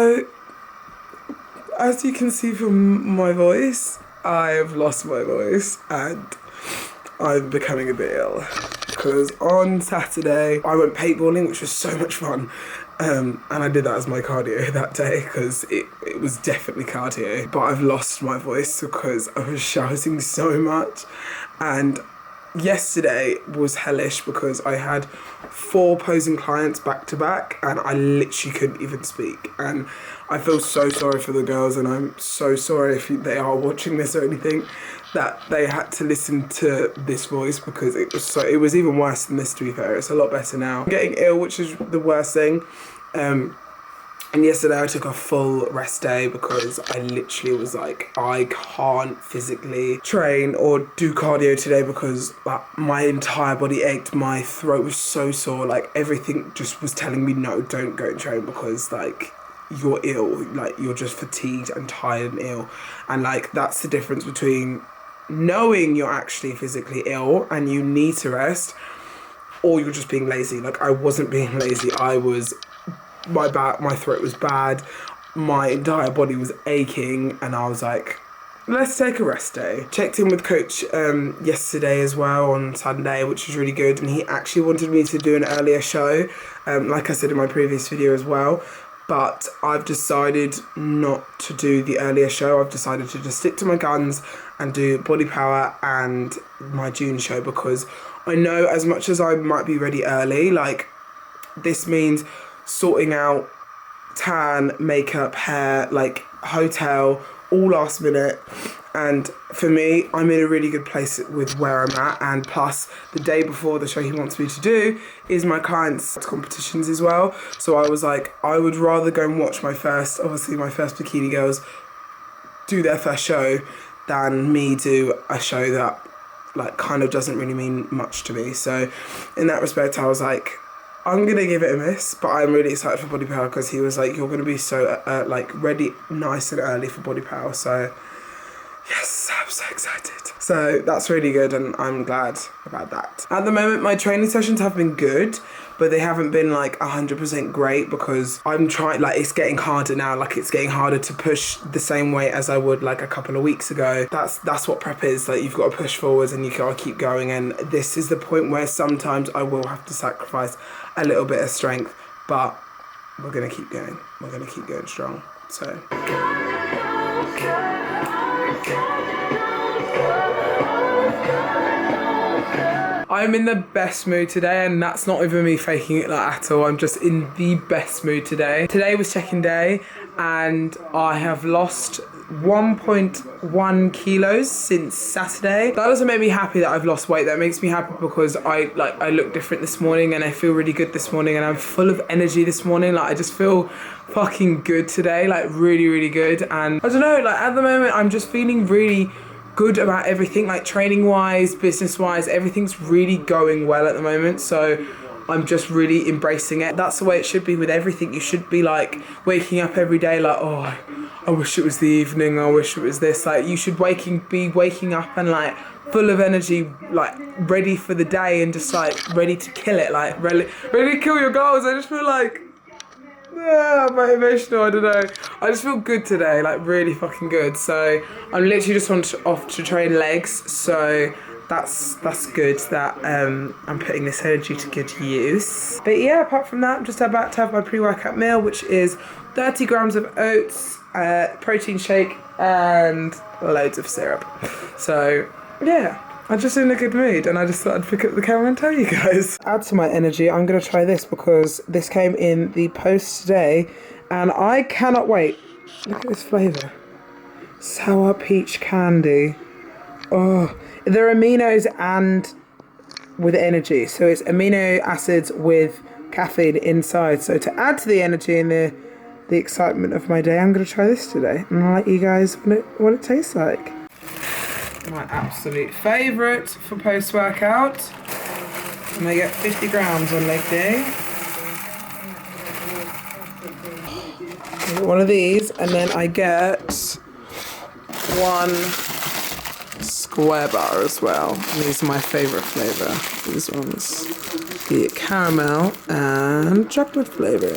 So, as you can see from my voice, I've lost my voice and I'm becoming a bit ill. Because on Saturday, I went paintballing, which was so much fun. And I did that as my cardio that day because it was definitely cardio. But I've lost my voice because I was shouting so much. And yesterday was hellish because I had 4 posing clients back to back and I literally couldn't even speak. And I feel so sorry for the girls, and I'm so sorry if they are watching this or anything, that they had to listen to this voice because it was even worse than this, to be fair. It's a lot better now. I'm getting ill, which is the worst thing. And yesterday I took a full rest day because I literally was like, I can't physically train or do cardio today because my entire body ached. My throat was so sore. Like everything just was telling me, no, don't go and train because like you're ill. Like you're just fatigued and tired and ill. And like that's the difference between knowing you're actually physically ill and you need to rest, or you're just being lazy. Like I wasn't being lazy. My throat was bad, my entire body was aching, and I was like, let's take a rest day. Checked in with coach yesterday as well on Sunday, which was really good, and he actually wanted me to do an earlier show, like I said in my previous video as well, but I've decided not to do the earlier show. I've decided to just stick to my guns and do Body Power and my June show, because I know as much as I might be ready early, like this means sorting out tan, makeup, hair, like hotel, all last minute. And for me, I'm in a really good place with where I'm at, and plus the day before the show he wants me to do is my clients' competitions as well. So I was like, I would rather go and watch my first bikini girls do their first show than me do a show that like kind of doesn't really mean much to me. So in that respect, I was like, I'm going to give it a miss, but I'm really excited for Body Power because he was like, you're going to be so like ready nice and early for Body Power. So yes, I'm so excited. So that's really good and I'm glad about that. At the moment, my training sessions have been good, but they haven't been like 100% great because I'm trying, like it's getting harder now. Like it's getting harder to push the same way as I would like a couple of weeks ago. That's what prep is. Like you've got to push forwards and you gotta keep going. And this is the point where sometimes I will have to sacrifice a little bit of strength, but we're gonna keep going. We're gonna keep going strong. So. I'm in the best mood today, and that's not even me faking it like at all. I'm just in the best mood today. Today was check-in day and I have lost 1.1 kilos since Saturday. That doesn't make me happy that I've lost weight. That makes me happy because I look different this morning and I feel really good this morning and I'm full of energy this morning. Like I just feel fucking good today, like really, really good. And I don't know, like at the moment I'm just feeling really good about everything, like training wise, business wise, everything's really going well at the moment. So I'm just really embracing it. That's the way it should be with everything. You should be like waking up every day like, oh, I wish it was the evening, I wish it was this. Like you should be waking up and like full of energy, like ready for the day and just like ready to kill it, like ready to kill your goals. I just feel like motivational, I don't know. I just feel good today, like really fucking good. So I'm literally just off to train legs. So that's good that I'm putting this energy to good use. But yeah, apart from that, I'm just about to have my pre-workout meal, which is 30 grams of oats, protein shake, and loads of syrup. So yeah, I'm just in a good mood and I just thought I'd pick up the camera and tell you guys. Add to my energy, I'm going to try this because this came in the post today and I cannot wait. Look at this flavour. Sour peach candy. Oh, they're aminos and with energy. So it's amino acids with caffeine inside. So to add to the energy and the excitement of my day, I'm going to try this today. And I'll let you guys what it tastes like. My absolute favourite for post-workout. And I get 50 grams on leg day. I get one of these and then I get one square bar as well. These are my favourite flavour. These ones. The caramel and chocolate flavour.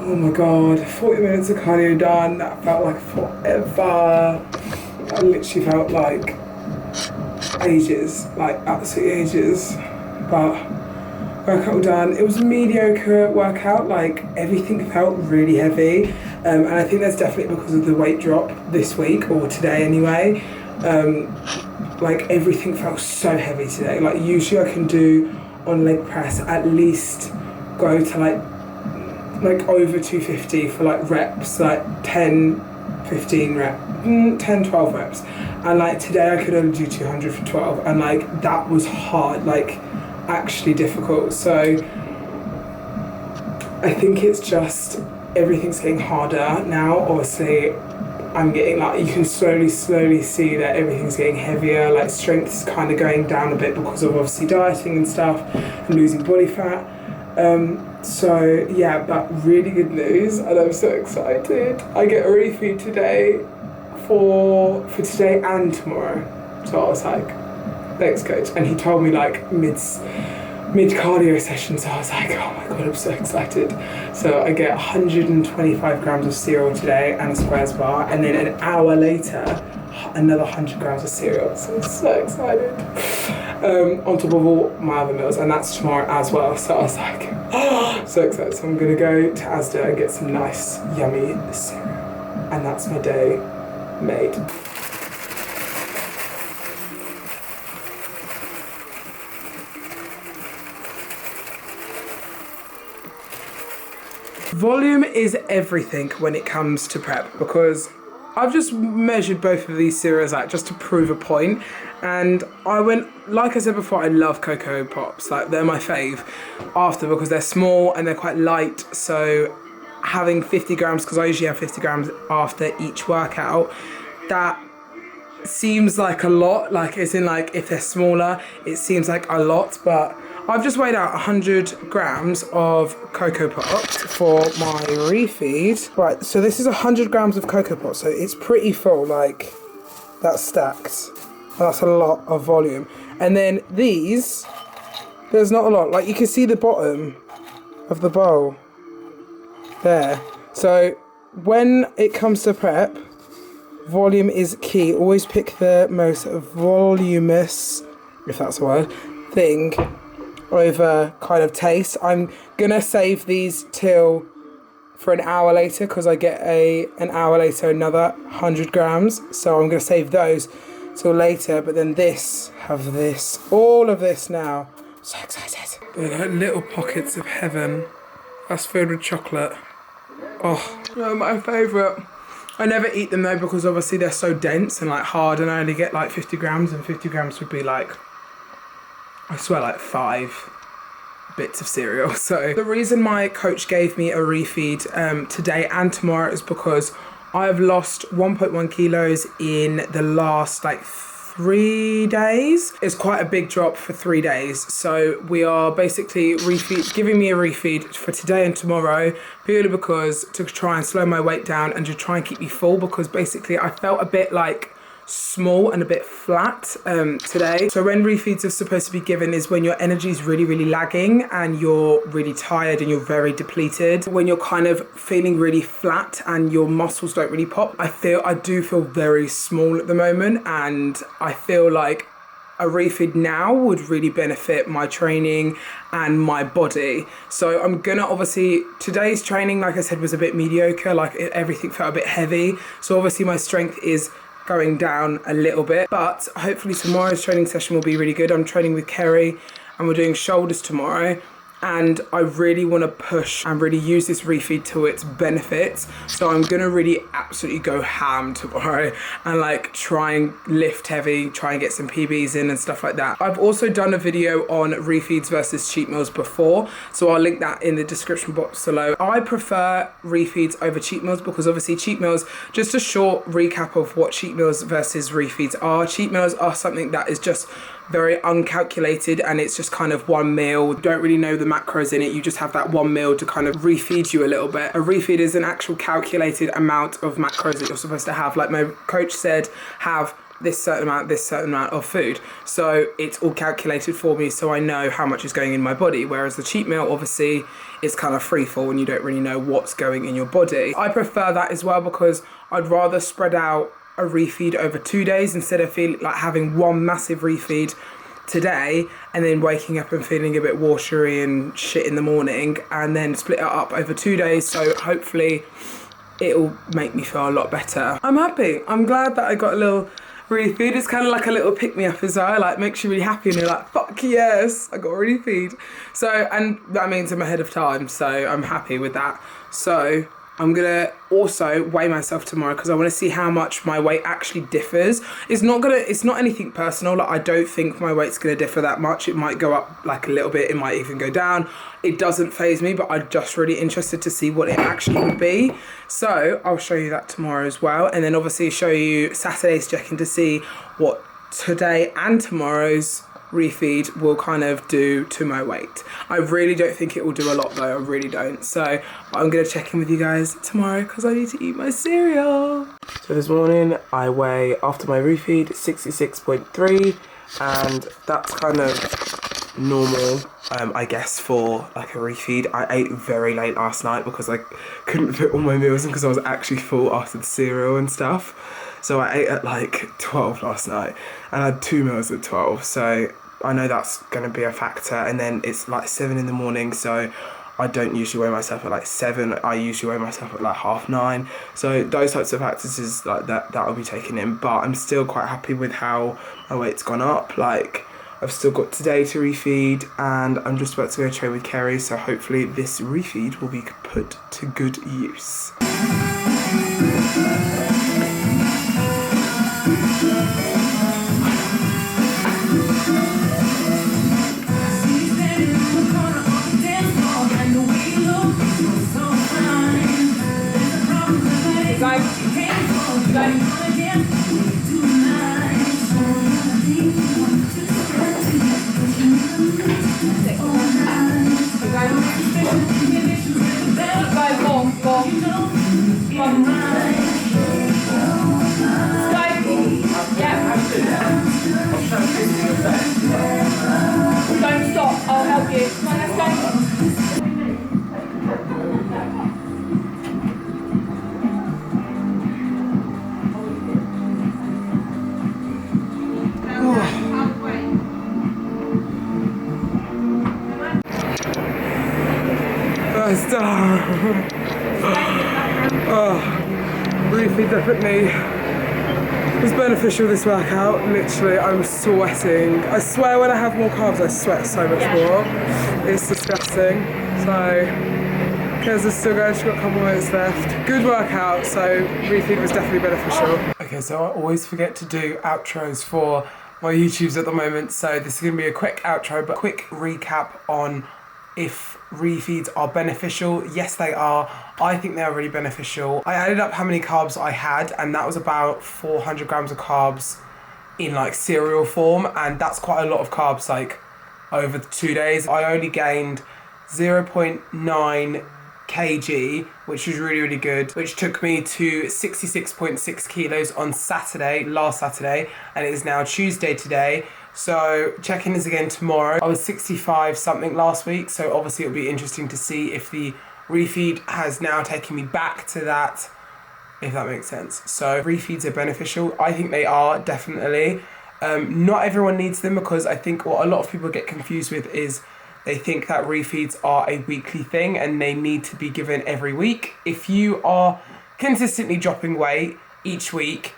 Oh my god, 40 minutes of cardio done. That felt like forever. That literally felt like ages, like absolutely ages. But workout done. It was a mediocre workout, like everything felt really heavy. And I think that's definitely because of the weight drop this week, or today anyway. Like everything felt so heavy today. Like usually I can do on leg press at least go to like over 250 for like reps, like 10, 15 reps, 10, 12 reps. And like today I could only do 200 for 12, and like that was hard, like actually difficult. So I think it's just everything's getting harder now. Obviously I'm getting like, you can slowly see that everything's getting heavier, like strength's kind of going down a bit because of obviously dieting and stuff and losing body fat. So yeah, but really good news, and I'm so excited. I get a refeed today for today and tomorrow. So I was like, thanks coach. And he told me like mid cardio session, so I was like, oh my god, I'm so excited. So I get 125 grams of cereal today and a squares bar, and then an hour later another 100 grams of cereal. So I'm so excited. On top of all my other meals, and that's tomorrow as well. So I was like, oh, so excited. So I'm gonna go to Asda and get some nice yummy cereal, and that's my day made. Volume is everything when it comes to prep, because I've just measured both of these cereals out just to prove a point, and I went, like I said before, I love Cocoa Pops, like they're my fave after, because they're small and they're quite light. So having 50 grams, because I usually have 50 grams after each workout, that seems like a lot, like as in like if they're smaller it seems like a lot, but I've just weighed out 100 grams of Cocoa Pops for my refeed. Right, so this is 100 grams of Cocoa Pops, so it's pretty full, like that's stacked. That's a lot of volume. And then these, there's not a lot, like you can see the bottom of the bowl there. So when it comes to prep, volume is key. Always pick the most voluminous, if that's a word, thing over kind of taste. I'm gonna save these till for an hour later, because I get an hour later another 100 grams. So I'm gonna save those till later, but then have this, all of this now. I'm so excited. They're like little pockets of heaven. That's filled with chocolate. Oh, they're my favourite. I never eat them though, because obviously they're so dense and like hard, and I only get like 50 grams, and 50 grams would be like, I swear, like 5 bits of cereal. So the reason my coach gave me a refeed today and tomorrow is because I've lost 1.1 kilos in the last like 3 days. It's quite a big drop for 3 days. So we are basically giving me a refeed for today and tomorrow, purely because to try and slow my weight down and to try and keep me full, because basically I felt a bit like small and a bit flat today. So when refeeds are supposed to be given is when your energy is really lagging and you're really tired and you're very depleted. When you're kind of feeling really flat and your muscles don't really pop. I do feel very small at the moment, and I feel like a refeed now would really benefit my training and my body. So I'm gonna, obviously today's training, like I said, was a bit mediocre, like everything felt a bit heavy, so obviously my strength is going down a little bit, but hopefully tomorrow's training session will be really good. I'm training with Kerry and we're doing shoulders tomorrow, and I really want to push and really use this refeed to its benefits. So I'm gonna really absolutely go ham tomorrow and like try and lift heavy, try and get some PBs in and stuff like that. I've also done a video on refeeds versus cheat meals before, so I'll link that in the description box below. I prefer refeeds over cheat meals because obviously cheat meals, just a short recap of what cheat meals versus refeeds are. Cheat meals are something that is just very uncalculated, and it's just kind of one meal. You don't really know the macros in it, you just have that one meal to kind of refeed you a little bit. A refeed is an actual calculated amount of macros that you're supposed to have. Like my coach said, have this certain amount of food. So it's all calculated for me, so I know how much is going in my body. Whereas the cheat meal obviously is kind of free fall and you don't really know what's going in your body. I prefer that as well because I'd rather spread out a refeed over 2 days instead of feeling like having one massive refeed today and then waking up and feeling a bit watery and shit in the morning, and then split it up over 2 days. So hopefully it'll make me feel a lot better. I'm happy. I'm glad that I got a little refeed. It's kind of like a little pick me up as well, like makes you really happy and you're like, fuck yes, I got a refeed. So, and that means I'm ahead of time, so I'm happy with that. So I'm gonna also weigh myself tomorrow because I want to see how much my weight actually differs. It's not anything personal. Like I don't think my weight's gonna differ that much. It might go up like a little bit. It might even go down. It doesn't faze me, but I'm just really interested to see what it actually would be. So I'll show you that tomorrow as well, and then obviously show you Saturday's checking to see what today and tomorrow's refeed will kind of do to my weight. I really don't think it will do a lot though, I really don't. So I'm gonna check in with you guys tomorrow because I need to eat my cereal. So this morning I weigh, after my refeed, 66.3, and that's kind of normal, I guess, for like a refeed. I ate very late last night because I couldn't fit all my meals in because I was actually full after the cereal and stuff. So I ate at like 12 last night and I had 2 meals at 12. So I know that's going to be a factor. And then it's like 7 in the morning. So I don't usually weigh myself at like 7. I usually weigh myself at like 9:30. So those types of factors is like that will be taken in. But I'm still quite happy with how my weight's gone up. Like I've still got today to refeed and I'm just about to go train with Kerry. So hopefully this refeed will be put to good use. Don't stop, I'll help you. Come on, let's go. Refeed definitely was beneficial this workout. Literally, I'm sweating. I swear when I have more carbs, I sweat so much more. It's disgusting. So, Kez is still going, she's got a couple minutes left. Good workout, so refeed was definitely beneficial. Okay, so I always forget to do outros for my YouTubes at the moment, so this is going to be a quick outro, but quick recap on if refeeds are beneficial. Yes, they are. I think they are really beneficial. I added up how many carbs I had, and that was about 400 grams of carbs in like cereal form, and that's quite a lot of carbs like over the 2 days. I only gained 0.9 kg, which was really, really good, which took me to 66.6 kilos on Saturday, last Saturday, and it is now Tuesday today. So check-in is again tomorrow. I was 65 something last week, so obviously it'll be interesting to see if the refeed has now taken me back to that, if that makes sense. So refeeds are beneficial. I think they are, definitely. Not everyone needs them, because I think what a lot of people get confused with is they think that refeeds are a weekly thing and they need to be given every week. If you are consistently dropping weight each week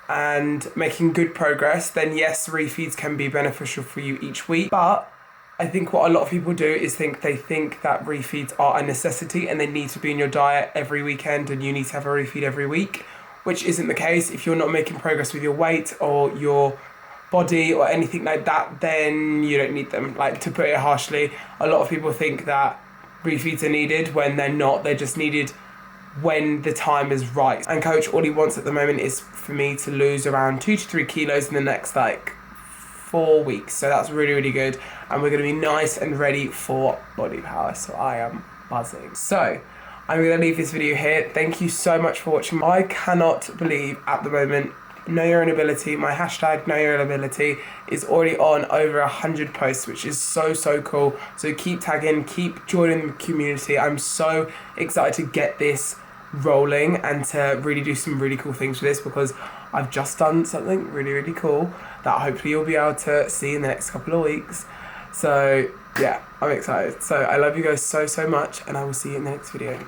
and making good progress, then yes, refeeds can be beneficial for you each week. But I think what a lot of people do is they think that refeeds are a necessity and they need to be in your diet every weekend and you need to have a refeed every week, which isn't the case. If you're not making progress with your weight or your body or anything like that, then you don't need them. Like, to put it harshly, a lot of people think that refeeds are needed when they're not. They're just needed when the time is right. And coach, all he wants at the moment is for me to lose around 2 to 3 kilos in the next 4 weeks. So that's really, really good. And we're going to be nice and ready for body power. So I am buzzing. So I'm going to leave this video here. Thank you so much for watching. I cannot believe at the moment, Know Your Own Ability, my hashtag Know Your Own Ability is already on over 100 posts, which is so, so cool. So keep tagging, keep joining the community. I'm so excited to get this rolling and to really do some really cool things with this, because I've just done something really, really cool that hopefully you'll be able to see in the next couple of weeks. So yeah, I'm excited. So I love you guys so, so much, and I will see you in the next video.